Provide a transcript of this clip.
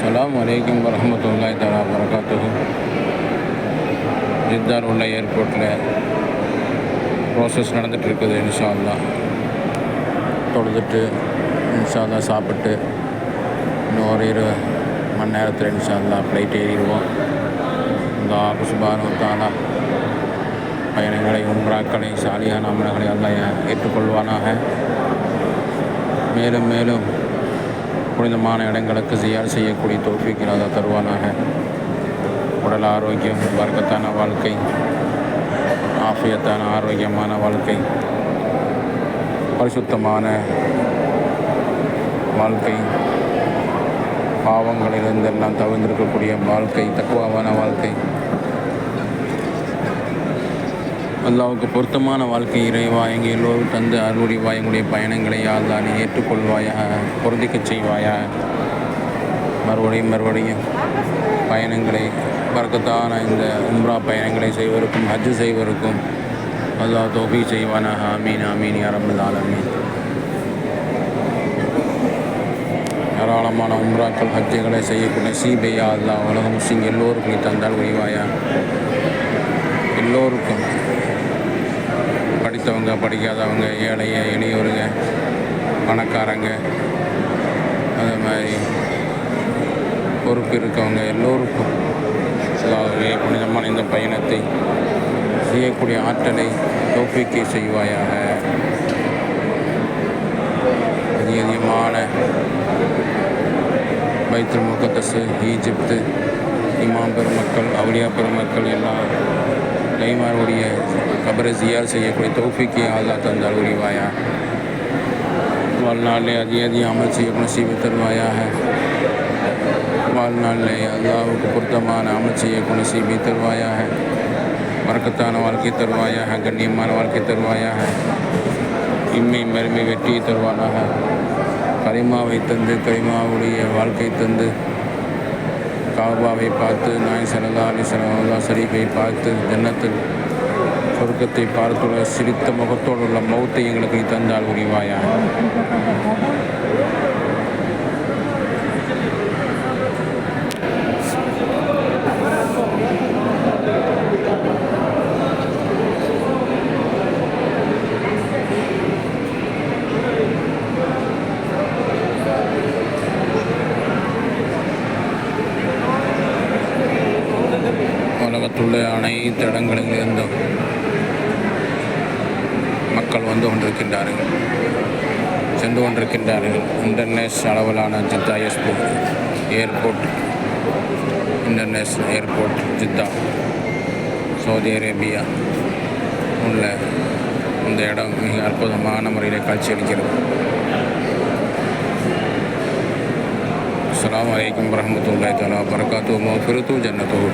அஸ்ஸலாமு அலைக்கும் வரஹ்மத்துல்லாஹி தஆலா வரகாத்துஹு. ஜித்தாவில் உள்ள ஏர்போர்ட்டில் ப்ராசஸ் நடந்துகிட்ருக்குது. இன்ஷா அல்லாஹ் தொழுதுட்டு இன்ஷா அல்லாஹ் சாப்பிட்டு இன்னும் ஒரு 20 மணி நேரத்தில் இன்ஷா அல்லாஹ் ஃப்ளைட் ஏறிடுவோம். அல்லாஹ் சுப்ஹானஹு வ தஆலா பயணங்களை உம்ராக்களை சாலியான அமல்களை அல்லாஹ் ஏற்றுக்கொள்வானாக. மேலும் மேலும் புனிதமான இடங்களுக்கு ஜியார் செய்யக்கூடிய தௌஃபீக் அல்லாஹ் தருவானாக. உடல் ஆரோக்கியம், பரக்கத்தான வாழ்க்கை, ஆஃபியத்தான ஆரோக்கியமான வாழ்க்கை, பரிசுத்தமான வாழ்க்கை, பாவங்களிலிருந்தெல்லாம் தவிர்ந்திருக்கக்கூடிய வாழ்க்கை, தக்குவாவான வாழ்க்கை, அல்லாஹ்வுக்கு பொருத்தமான வாழ்க்கை இறைவா எங்கள் எல்லோரும் தந்து அருள்வா. எங்களுடைய பயணங்களை அல்லாஹ் நீ ஏற்றுக்கொள்வாயாக, பொருந்திக்கச் செய்வாயாக. மறுபடியும் பயணங்களை பரக்கத்தான இந்த உம்ரா பயணங்களை செய்வதற்கும் ஹஜ்ஜு செய்வதற்கும் அல்லாஹ் தௌஃபீக் செய்வானாக. ஆமீன் ஆமீன் யா ரப்பல் ஆலமீன். ஏராளமான உம்ராக்கள் ஹஜ்ஜுகளை செய்யக்கூடிய நசீபையா அல்லாஹ் உலக முஸ்லிம் எல்லோருக்கும் நீ தந்தால் உரிவாயா. எல்லோருக்கும், படித்தவங்க, படிக்காதவங்க, ஏழைய எளியவருங்க, பணக்காரங்க, அது மாதிரி பொறுப்பு இருக்கவங்க எல்லோருக்கும் அல்லாஹ்வே புனிதமான இந்த பயணத்தை செய்யக்கூடிய ஆற்றலை தௌஃபீக் செய்வாயாக. அதிகமான பைத்துல் முகத்தஸ், ஈஜிப்து இமாம் பெருமக்கள், அவுலியா பெருமக்கள் எல்லாம் லைமாருடைய கபரை ஜியார் செய்யக்கூடிய தௌஃபீக்கை அல்லாஹ் தந்தால் உரிவாயா. வாழ்நாளில் அதிகம் அமல் செய்யக்கூடிய நசீபை தருவாயாக. வாழ்நாளில் அல்லாஹ்வுக்கு பொருத்தமான அமல் செய்யக்கூடிய நசீபை தருவாயாக. பரக்கத்தான வாழ்க்கை தருவாயாக, கண்ணியமான வாழ்க்கை தருவாயாக. இம்மை மறுமை வெற்றியை தருவானாக. கலிமாவை தந்து, கலிமாவுடைய வாழ்க்கை தந்து, காபாவை பார்த்து, நாயகம் ஸல்லல்லாஹு அலைஹி வஸல்லம் ஷரீஃபை பார்த்து, ஜன்னத்தில் சொர்க்கத்தை பார்த்துள்ள சிரித்த முகத்தோடு உள்ள மௌத்தை எங்களுக்கு நீ தந்தால் உரிவாயா. உலகத்துள்ள அனைத்து இடங்களிலிருந்தும் மக்கள் வந்து கொண்டிருக்கின்றார்கள், சென்று கொண்டிருக்கின்றார்கள். இன்டர்நேஷனல் அளவிலான Jeddah airport, international airport Jeddah, Saudi Arabia உள்ள இந்த இடம் மிக அற்புதமான முறையில் காட்சியளிக்கிறது. அஸ்ஸலாமு அலைக்கும் வரஹ்மத்துல்லாஹி தஆலா வரகாத்துஹு. மக்ஃபிரத்துஹு ஜன்னத்துஹு.